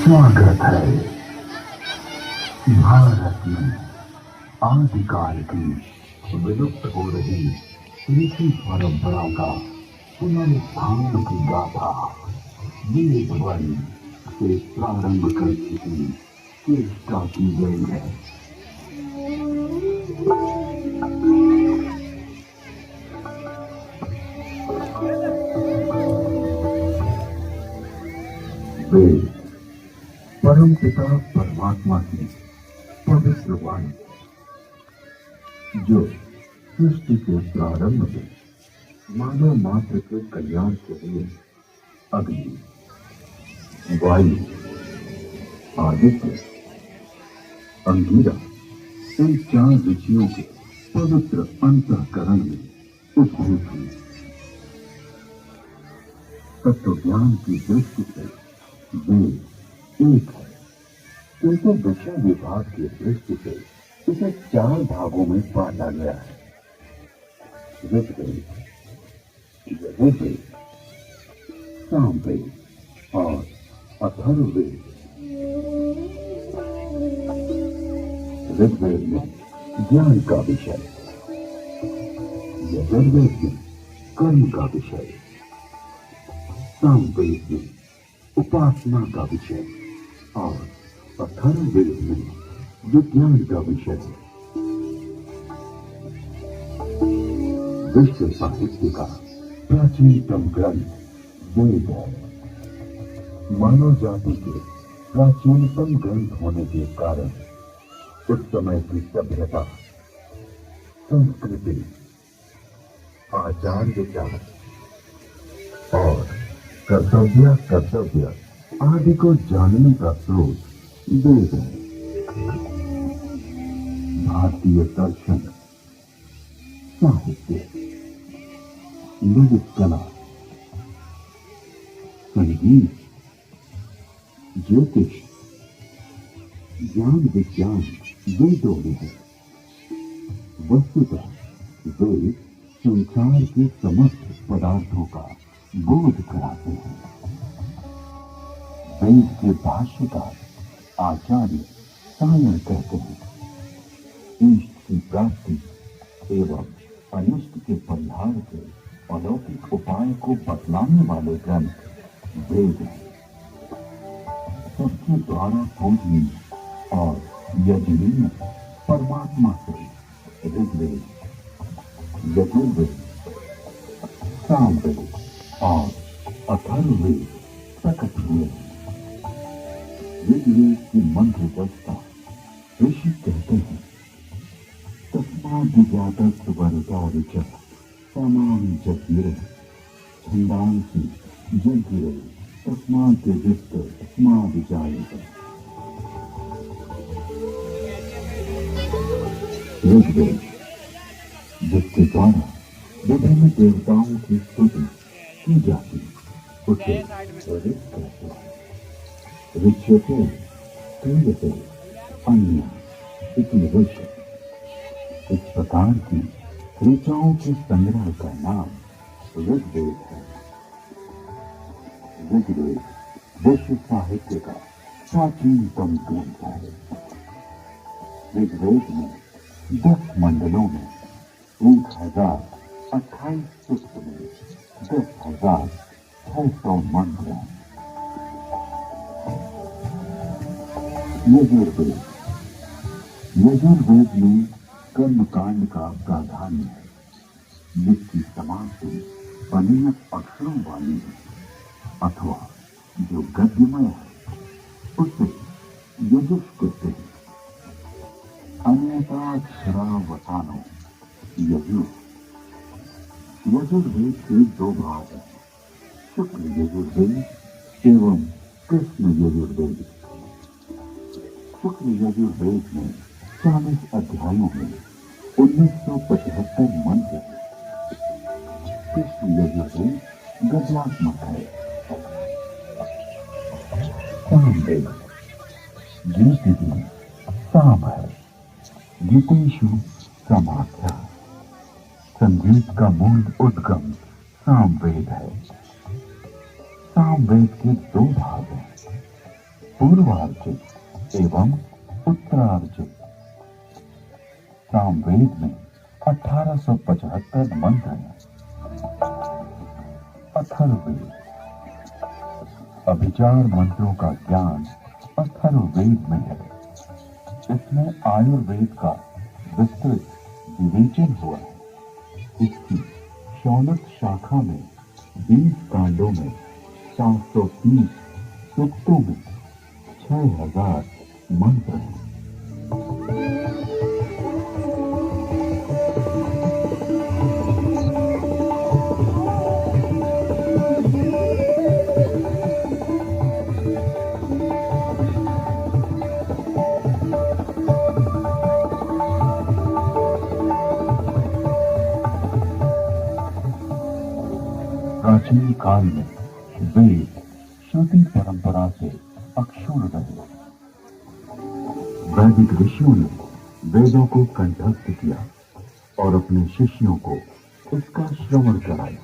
स्वागत है भारत में आदिकाल की विलुप्त हो रही कृषि परंपरा का पुनरुत्थान की गाथा वेद वर्ण से प्रारंभ करने की चेष्टा की गई है। वेद परम पिता परमात्मा की पवित्र वाणी जो सृष्टि के प्रारंभ में मानव मात्र के कल्याण के लिए अग्नि, वायु, आदित्य, अंगिरा इन 4 ऋषियों के पवित्र अंतःकरण में उद्भूत हुई। तत्व ज्ञान की दृष्टि से वेद एक है, किंतु विषय विभाग की दृष्टि से इसे 4 भागों में बांटा गया है। ऋग्वेद, यजुर्वेद, सामवेद और अथर्ववेद। ऋग्वेद में ज्ञान का विषय, यजुर्वेद में कर्म का विषय, सामवेद में उपासना का विषय और अथर्ववेद में विज्ञान का विषय है। विश्व साहित्य का प्राचीनतम ग्रंथ वेद है। मानव जाति के प्राचीनतम ग्रंथ होने के कारण उस समय की सभ्यता, संस्कृति, आचार विचार और कर्तव्य आदि को जानने का स्रोत वेद है। भारतीय दर्शन, साहित्य, ललित कला, संगीत, ज्योतिष, ज्ञान विज्ञान वेदों में है। वस्तुतः वेद संसार के समस्त पदार्थों का बोध कराते हैं। वेद के भाष्यकार आचार्य सायण कहते हैं, इष्ट की प्राप्ति एवं अनिष्ट के परिहार के अलौकिक उपाय को बतलाने वाले ग्रंथ वेद हैं। सबके द्वारा पूजनीय और यजनीय परमात्मा से ऋग्वेद, यजुर्वेद, सामवेद और अथर्ववेद प्रकट हुए। ऋग्वेद की मंत्र रचना ऋषि कहते हैं, तस्माद् वरुता समान जगीरे छंदांसि जगीरे तस्माद् तस्माद् जायते। ऋग्वेद जिसके द्वारा विभिन्न देवताओं की स्तुति की जाती उसे ऋग कहते हैं। ऋच्यते क्रियते अन्य इति ऋच। इस प्रकार की ऋचाओं के संग्रह का नाम ऋग्वेद है। ऋग्वेद विश्व साहित्य का प्राचीनतम ग्रंथ है। ऋग्वेद में 10 मंडलों में 1028 सूक्त में 10,600 मंत्र हैं। यजुर्वेद, यजुर्वेद में कर्मकांड का प्राधान्य है, जिसकी समाप्ति अनियत अक्षरों वाली है अथवा जो गद्यमय है उसे यजुष कहते हैं। अन्यताक्षरावसानो यजुर। यजुर्वेद के 2 भाग हैं, शुक्ल यजुर्वेद एवं कृष्ण यजुर्वेद। शुक्ल यजुर्वेद में 40 अध्यायों में 1975 मंत्र हैं। कृष्ण यजुर्वेद गद्यात्मक है। सामवेद गीति साम है। गीतेषु समाख्या। संगीत का मूल उद्गम सामवेद है। सामवेद के 2 भाग हैं, पूर्वार्जित एवं उत्तरार्जित। सामवेद में 1875 मंत्र हैं। अथर्ववेद, अभिचार मंत्रों का ज्ञान अथर्ववेद में है। इसमें आयुर्वेद का विस्तृत विवेचन हुआ है। इसकी शौनक शाखा में 20 कांडों में 730 सूक्तों में 6000 मंत्र हैं। प्राचीन काल में वेद श्रुति परंपरा से अक्षुण्ण रहे। वैदिक ऋषियों ने वेदों को कंठस्थ किया और अपने शिष्यों को इसका श्रवण कराया।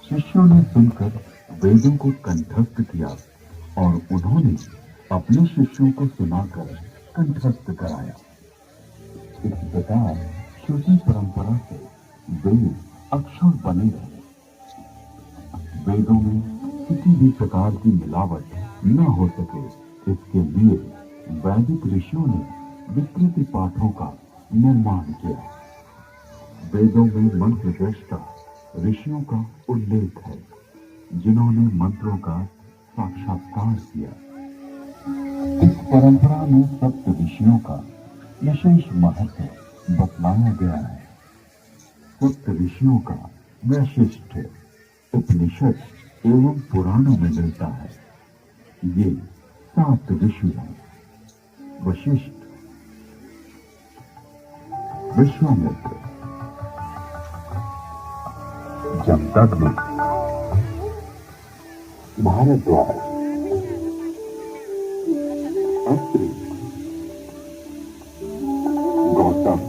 शिष्यों ने सुनकर वेदों को कंठस्थ किया और उन्होंने अपने शिष्यों को सुनाकर कंठस्थ कराया। इस प्रकार श्रुति परंपरा से वेद अक्षर बने रहे। वेदों में किसी भी प्रकार की मिलावट न हो सके, इसके लिए वैदिक ऋषियों ने विस्तृत पाठों का निर्माण किया। वेदों में मंत्र दृष्टा ऋषियों का उल्लेख है, जिन्होंने मंत्रों का साक्षात्कार किया। इस परंपरा में सप्त ऋषियों का विशेष महत्व बतलाया गया है। सप्त ऋषियों का वैशिष्ट उपनिषद एवं पुराणों में मिलता है। ये 7 ऋषि हैं: वशिष्ठ, विश्वामित्र, जमदग्नि, भारद्वाज, अत्रि, गौतम,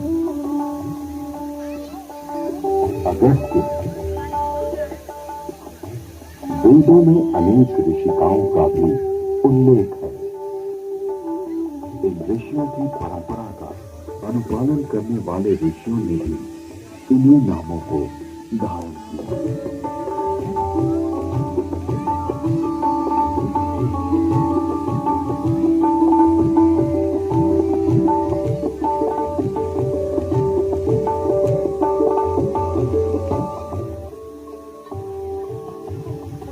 अगस्त्य। वेदों में अनेक ऋषिकाओं का भी उल्लेख है। इन ऋषियों की परंपरा का अनुपालन करने वाले ऋषियों ने भी इन्हीं नामों को धारण किया।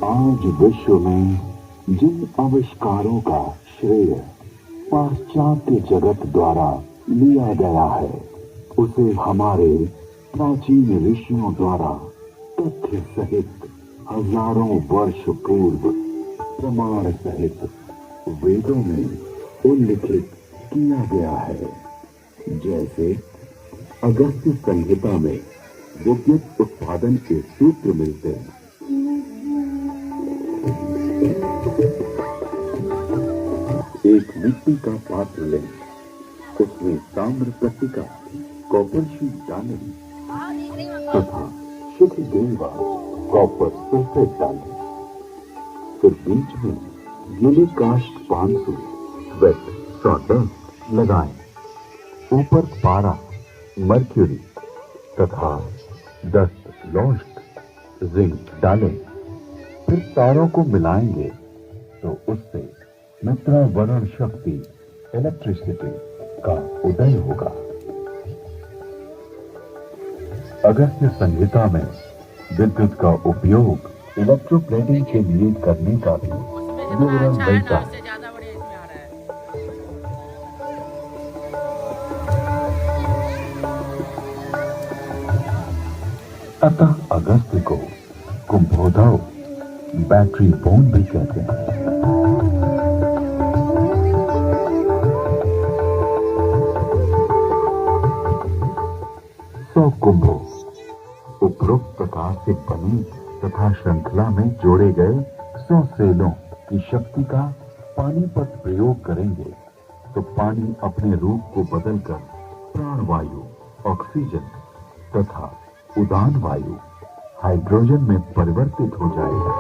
आज विश्व में जिन आविष्कारों का श्रेय पाश्चात्य जगत द्वारा लिया गया है, उसे हमारे प्राचीन ऋषियों द्वारा तथ्य सहित हजारों वर्ष पूर्व प्रमाण सहित वेदों में उल्लिखित किया गया है। जैसे अगस्त्य संहिता में विद्युत उत्पादन के सूत्र मिलते हैं। एक मिट्टी का पात्र लें, उसमें ताम्र पट्टिका कॉपर शीट डालें तथा शुद्ध गेंदा कॉपर सल्फेट डालें। फिर बीच में गीली काष्ठ 500 वेट सॉडस्ट लगाएं। ऊपर पारा, मर्क्यूरी तथा 10 लौष्ट जिंक डालें। फिर तारों को मिलाएंगे तो उससे मित्रा वरुण शक्ति इलेक्ट्रिसिटी का उदय होगा। अगस्त्य संहिता में विद्युत का उपयोग इलेक्ट्रोप्लेटिंग के लिए करने का भी विवरण मिलता है। अतः अगस्त्य को कुंभोदव बैटरी बोन भी कहते हैं। सौ कुंभों उपरोक्त प्रकार से बनी तथा श्रृंखला में जोड़े गए 100 सेलों की शक्ति का पानीपत प्रयोग करेंगे तो पानी अपने रूप को बदलकर प्राणवायु, ऑक्सीजन तथा उदान वायु हाइड्रोजन में परिवर्तित हो जाएगा।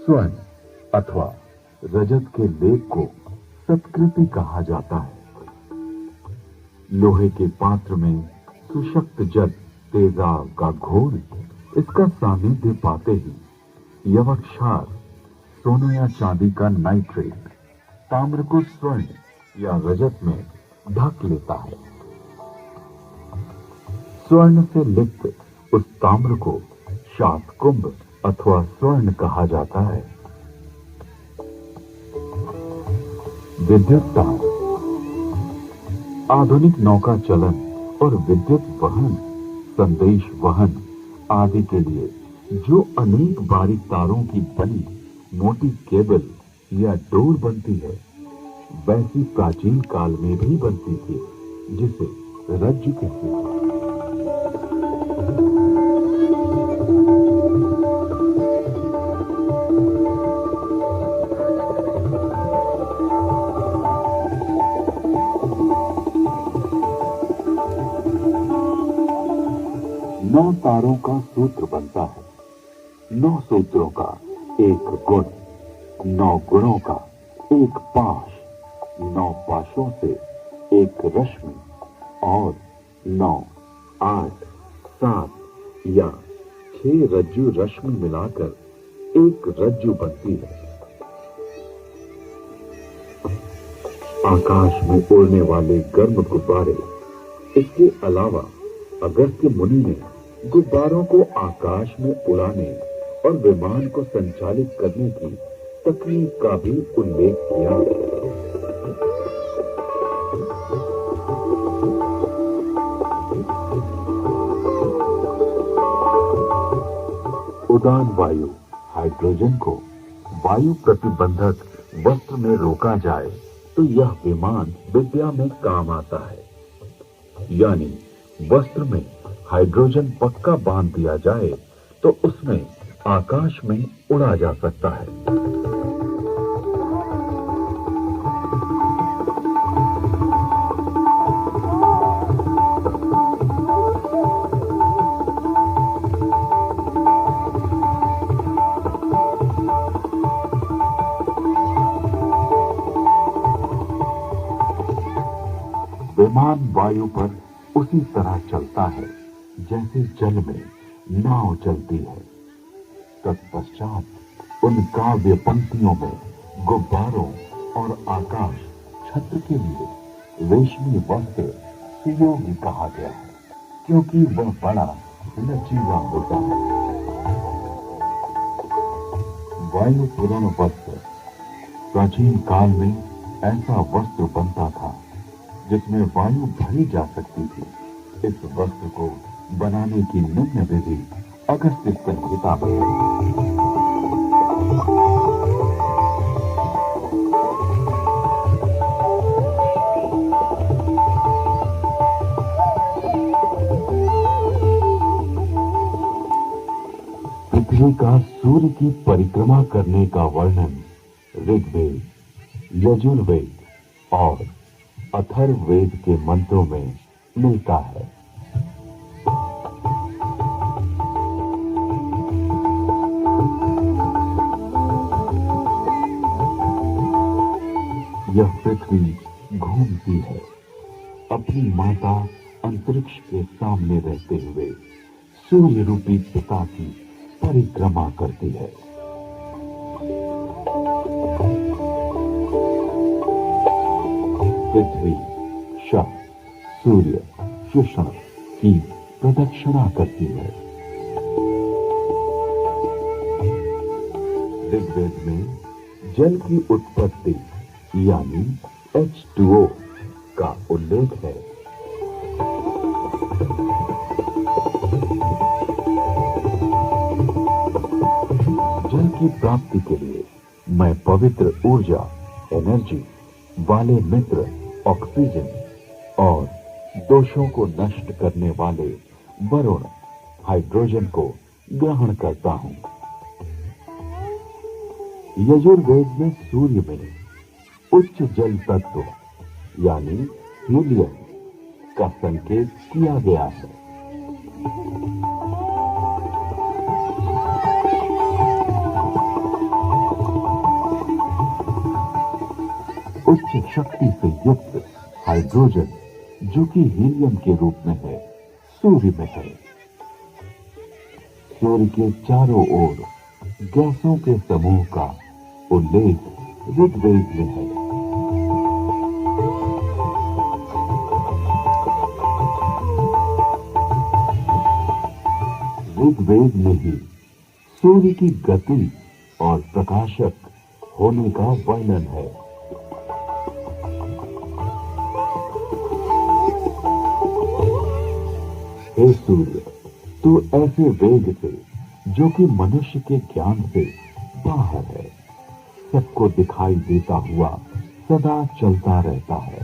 स्वर्ण अथवा रजत के लेप को सत्कृति कहा जाता है। लोहे के पात्र में सुशक्त जल तेजाब का घोल इसका सानिध्य पाते ही यवक्षार सोने या चांदी का नाइट्रेट ताम्र को स्वर्ण या रजत में ढक लेता है। स्वर्ण से लिप्त उस ताम्र को शातकुंभ अथवा स्वर्ण कहा जाता है। विद्युत तार आधुनिक नौका चलन और विद्युत वहन, संदेश वहन आदि के लिए जो अनेक बारीक तारों की बनी मोटी केबल या डोर बनती है, वैसी प्राचीन काल में भी बनती थी, जिसे रज्जु कहते हैं। नौ तारों का सूत्र बनता है। 9 सूत्रों का एक गुण, 9 गुणों का एक पाश, 9 पाशों से एक रश्मि और 9, 8, 7 या 6 रज्जु रश्मि मिलाकर एक रज्जु बनती है। आकाश में उड़ने वाले गर्म गुब्बारे। इसके अलावा अगस्त्य मुनि ने गुब्बारों को आकाश में उड़ाने और विमान को संचालित करने की तकनीक का भी उल्लेख किया। उड़ान वायु हाइड्रोजन को वायु प्रतिबंधक वस्त्र में रोका जाए तो यह विमान विद्या में काम आता है। यानी वस्त्र में हाइड्रोजन पक्का बांध दिया जाए तो उसमें आकाश में उड़ा जा सकता है। विमान वायु पर उसी तरह चलता है जैसे जल में नाव चलती है। तत्पश्चात उन काव्य पंक्तियों में गुब्बारों और आकाश छत्र के लिए रेशमी वस्त्र सुयोगी कहा गया है, क्योंकि वह बड़ा लचीला होता है। वायु पूर्ण वस्त्र प्राचीन काल में ऐसा वस्त्र बनता था जिसमें वायु भरी जा सकती थी। इस वस्त्र को बनाने की निम्न विधि अगस्त्य संहिता में है। पृथ्वी का सूर्य की परिक्रमा करने का वर्णन ऋग्वेद, यजुर्वेद और अथर्ववेद के मंत्रों में मिलता है। यह पृथ्वी घूमती है, अपनी माता अंतरिक्ष के सामने रहते हुए सूर्य रूपी पिता की परिक्रमा करती है। पृथ्वी शक, सूर्य, शुष्ण की प्रदक्षिणा करती है। ऋग्वेद में जल की उत्पत्ति यानी H2O का उल्लेख है। जल की प्राप्ति के लिए मैं पवित्र ऊर्जा, एनर्जी वाले मित्र ऑक्सीजन और दोषों को नष्ट करने वाले वरुण हाइड्रोजन को ग्रहण करता हूं। यजुर्वेद में सूर्य में उच्च जल तत्व यानी हीलियम का संकेत किया गया है। उच्च शक्ति से युक्त हाइड्रोजन, जो कि हीलियम के रूप में है, सूर्य में है। सूर्य के चारों ओर गैसों के समूह का उल्लेख ऋग्वेद में है। ऋग्वेद में ही सूर्य की गति और प्रकाशक होने का वर्णन है। हे सूर्य, तू ऐसे वेग से, जो कि मनुष्य के ज्ञान से बाहर है, सबको दिखाई देता हुआ सदा चलता रहता है।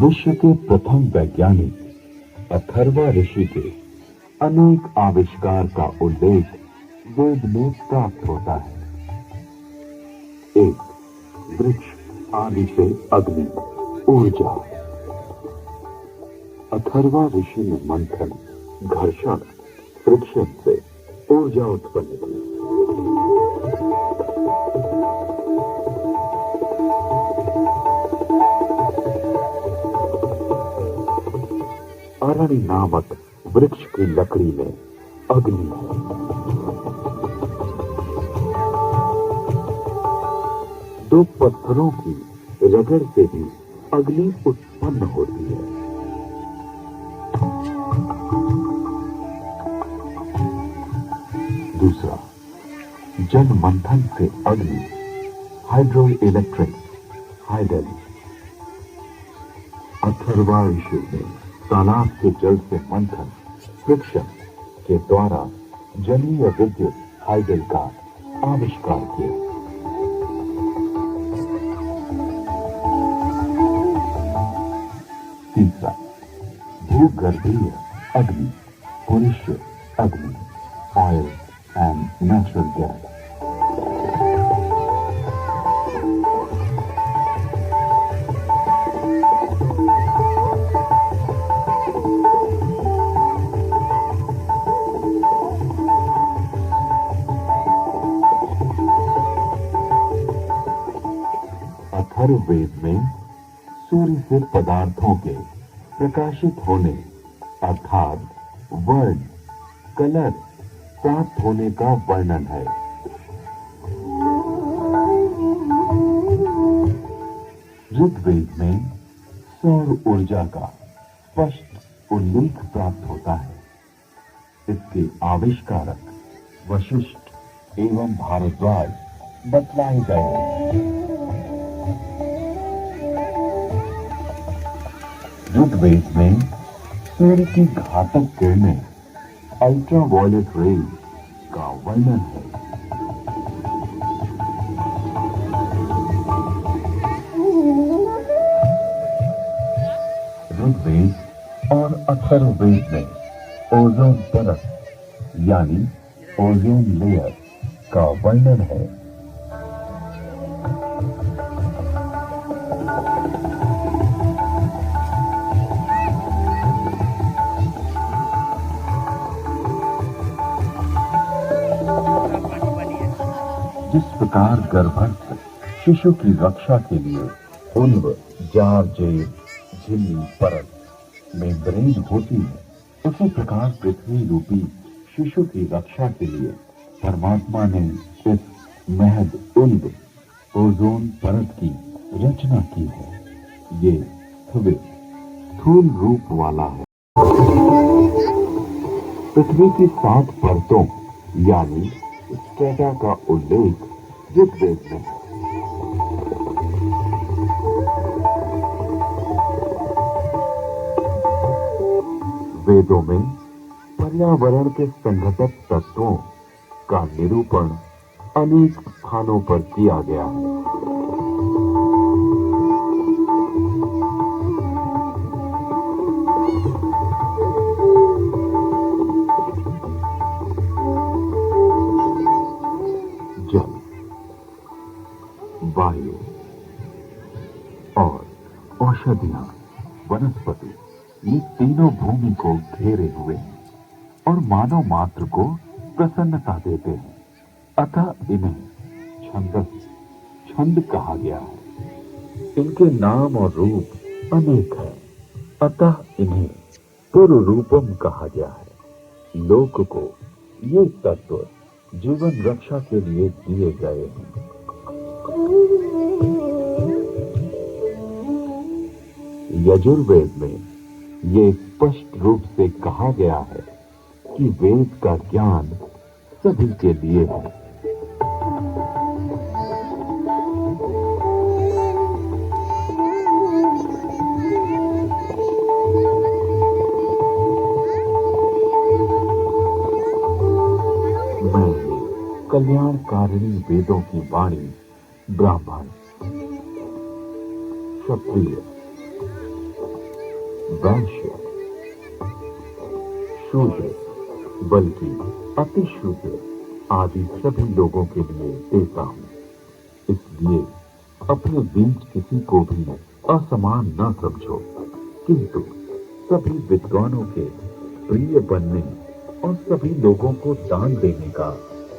विश्व के प्रथम वैज्ञानिक अथर्वा ऋषि के अनेक आविष्कार का उल्लेख वेद में प्राप्त होता है। एक, वृक्ष आदि से अग्नि, ऊर्जा। अथर्वा ऋषि ने मंथन, घर्षण, फ्रिक्शन से ऊर्जा उत्पन्न की। अरण्य नामक वृक्ष की लकड़ी में अग्नि है। दो पत्थरों की रगड़ से भी अग्नि उत्पन्न होती है। दूसरा, जल मंथन से अग्नि, हाइड्रो इलेक्ट्रिक, हाइडल। अथर्वा ऋषि ने तालाब के जल से मंथन, फ्रिक्शन के द्वारा जलीय विद्युत हाइडल का आविष्कार किया। तीसरा, भूगर्भीय अग्नि, पुरुष अग्नि, oil and natural gas. Atharvaveda में सूर्य से पदार्थों के प्रकाशित होने अर्थात वर्ण, कलर प्राप्त होने का वर्णन है। ऋग्वेद में सौर ऊर्जा का स्पष्ट उल्लेख प्राप्त होता है। इसके आविष्कारक वशिष्ठ एवं भारद्वाज बतलाए गए हैं। ऋग्वेद में सूर्य की घातक किरणें, अल्ट्रावायलेट रेज का वर्णन है। ऋग्वेद और अथर्ववेद में ओजोन परत यानी ओजोन लेयर का वर्णन है। जिस प्रकार गर्भस्थ शिशु की रक्षा के लिए उल्व, जार, जेब, झिल्ली, परत में ब्रेन होती है, उसी प्रकार पृथ्वी रूपी शिशु की रक्षा के लिए परमात्मा ने इस महद उल्व ओजोन परत की रचना की है। ये स्थूल रूप वाला है। पृथ्वी की 7 परतों यानी स्ट्रेटा का उल्लेख ऋग्वेद में है। वेदों में पर्यावरण के संघटक तत्वों का निरूपण अनेक स्थानों पर किया गया है। जल, वायु और औषधियां, वनस्पति, ये तीनों भूमि को घेरे हुए हैं और मानव मात्र को प्रसन्नता देते हैं। अतः इन्हें छंदस छंद कहा गया है। इनके नाम और रूप अनेक हैं, अतः इन्हें पुर रूपम कहा गया है। लोक को ये तत्व जीवन रक्षा के लिए दिए गए हैं। यजुर्वेद में ये स्पष्ट रूप से कहा गया है कि वेद का ज्ञान सभी के लिए है। मैं कल्याणकारिणी वेदों की वाणी ब्राह्मण, क्षत्रिय, वैश्य, शूद्र, बल्कि अतिशूद्र आदि सभी लोगों के लिए देता हूं। इसलिए अपने बीच किसी को भी असमान न समझो, किंतु सभी विद्वानों के प्रिय बनने और सभी लोगों को दान देने का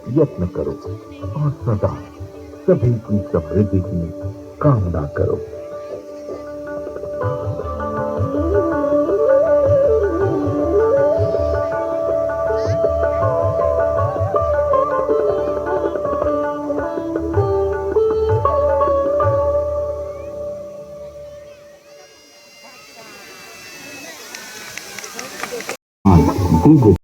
यत्न करो और सदा सभी की समृद्धि की कामना करो।